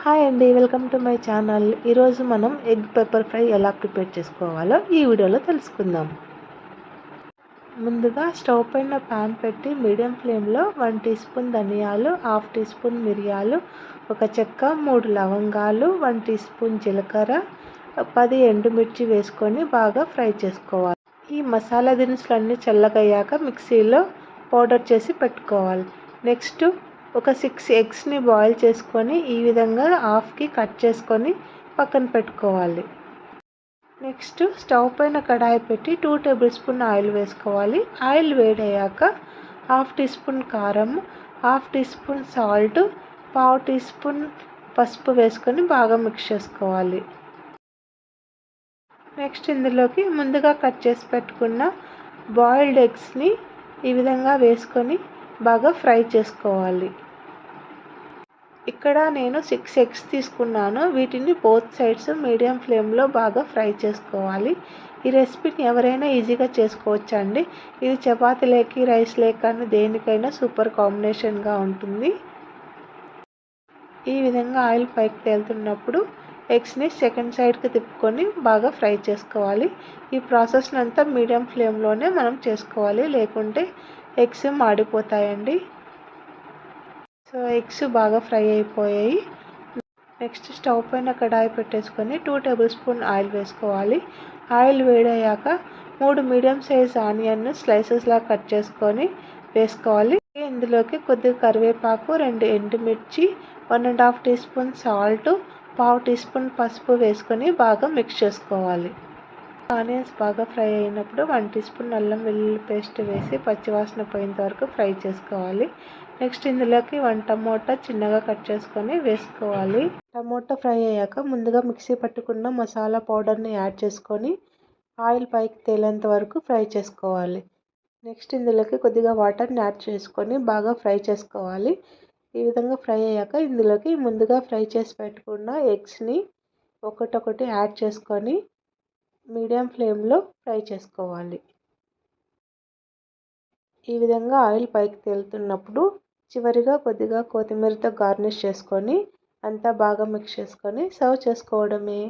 Hi అండి, welcome to my channel. ఈరోజు మనం ఎగ్ పెప్పర్ ఫ్రై ఎలా ప్రిపేర్ చేసుకోవాలో ఈ వీడియోలో తెలుసుకుందాం. ముందుగా స్టవ్ పైన ప్యాన్ పెట్టి మీడియం ఫ్లేమ్లో 1 టీ స్పూన్ ధనియాలు, 1/2 టీ స్పూన్ మిరియాలు, ఒక చెక్క, 3 లవంగాలు, 1 టీ స్పూన్ జీలకర్ర, 10 ఎండుమిర్చి వేసుకొని బాగా ఫ్రై చేసుకోవాలి. ఈ మసాలా దినుసులన్నీ చల్లగయ్యాక మిక్సీలో పౌడర్ చేసి పెట్టుకోవాలి. నెక్స్ట్ ఒక 6 ఎగ్స్ని బాయిల్ చేసుకొని ఈ విధంగా హాఫ్కి కట్ చేసుకొని పక్కన పెట్టుకోవాలి. నెక్స్ట్ స్టవ్ పైన కడాయి పెట్టి 2 టేబుల్ స్పూన్ ఆయిల్ వేసుకోవాలి. ఆయిల్ వేడయ్యాక 1/2 టీ స్పూన్ కారం, 1/2 tea spoon salt, 1/2 tea spoon పసుపు వేసుకొని బాగా మిక్స్ చేసుకోవాలి. నెక్స్ట్ ఇందులోకి ముందుగా కట్ చేసి పెట్టుకున్న బాయిల్డ్ ఎగ్స్ని ఈ విధంగా వేసుకొని బాగా ఫ్రై చేసుకోవాలి. ఇక్కడ నేను 6 ఎగ్స్ తీసుకున్నాను. వీటిని బోత్ సైడ్స్ మీడియం ఫ్లేమ్లో బాగా ఫ్రై చేసుకోవాలి. ఈ రెసిపీని ఎవరైనా ఈజీగా చేసుకోవచ్చు అండి. ఇది చపాతీలోకి, రైస్ లేకని దేనికైనా సూపర్ కాంబినేషన్గా ఉంటుంది. ఈ విధంగా ఆయిల్ పైకి తేలుతున్నప్పుడు ఎగ్స్ని సెకండ్ సైడ్కి తిప్పుకొని బాగా ఫ్రై చేసుకోవాలి. ఈ ప్రాసెస్ని అంతా మీడియం ఫ్లేమ్లోనే మనం చేసుకోవాలి, లేకుంటే ఎగ్స్ మాడిపోతాయండి. సో ఎగ్స్ బాగా ఫ్రై అయిపోయాయి. నెక్స్ట్ స్టవ్ పైన కడాయి పెట్టేసుకొని 2 టేబుల్ స్పూన్ ఆయిల్ వేసుకోవాలి. ఆయిల్ వేడయ్యాక 3 మీడియం సైజ్ ఆనియన్ స్లైసెస్లా కట్ చేసుకొని వేసుకోవాలి. ఇందులోకి కొద్దిగా కరివేపాకు, 2 ఎండుమిర్చి, 1.5 tea spoon salt, 1/2 tea spoon పసుపు వేసుకొని బాగా మిక్స్ చేసుకోవాలి. ఆనియన్స్ బాగా ఫ్రై అయినప్పుడు 1 టీ స్పూన్ అల్లం వెల్లుల్లి పేస్ట్ వేసి పచ్చివాసన పోయేంత వరకు ఫ్రై చేసుకోవాలి. నెక్స్ట్ ఇందులోకి 1 టమోటా చిన్నగా కట్ చేసుకొని వేసుకోవాలి. టమోటా ఫ్రై అయ్యాక ముందుగా మిక్సీ పట్టుకున్న మసాలా పౌడర్ని యాడ్ చేసుకొని ఆయిల్ పైకి తేలేంత వరకు ఫ్రై చేసుకోవాలి. నెక్స్ట్ ఇందులోకి కొద్దిగా వాటర్ని యాడ్ చేసుకొని బాగా ఫ్రై చేసుకోవాలి. ఈ విధంగా ఫ్రై అయ్యాక ఇందులోకి ముందుగా ఫ్రై చేసి పెట్టుకున్న ఎగ్స్ని ఒకటొకటి యాడ్ చేసుకొని మీడియం ఫ్లేమ్లో ఫ్రై చేసుకోవాలి. ఈ విధంగా ఆయిల్ పైకి తేలుతున్నప్పుడు చివరిగా కొద్దిగా కొత్తిమీరతో గార్నిష్ చేసుకొని అంతా బాగా మిక్స్ చేసుకొని సర్వ్ చేసుకోవడమే.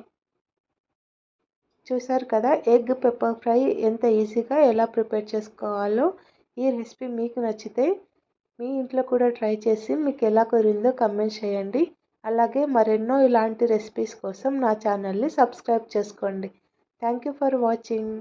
చూసారు కదా, ఎగ్ పెప్పర్ ఫ్రై ఎంత ఈజీగా ఎలా ప్రిపేర్ చేసుకోవాలో. ఈ రెసిపీ మీకు నచ్చితే మీ ఇంట్లో కూడా ట్రై చేసి మీకు ఎలా కుదిరిందో కమెంట్ చేయండి. అలాగే మరెన్నో ఇలాంటి రెసిపీస్ కోసం నా ఛానల్ని సబ్స్క్రైబ్ చేసుకోండి. Thank you for watching.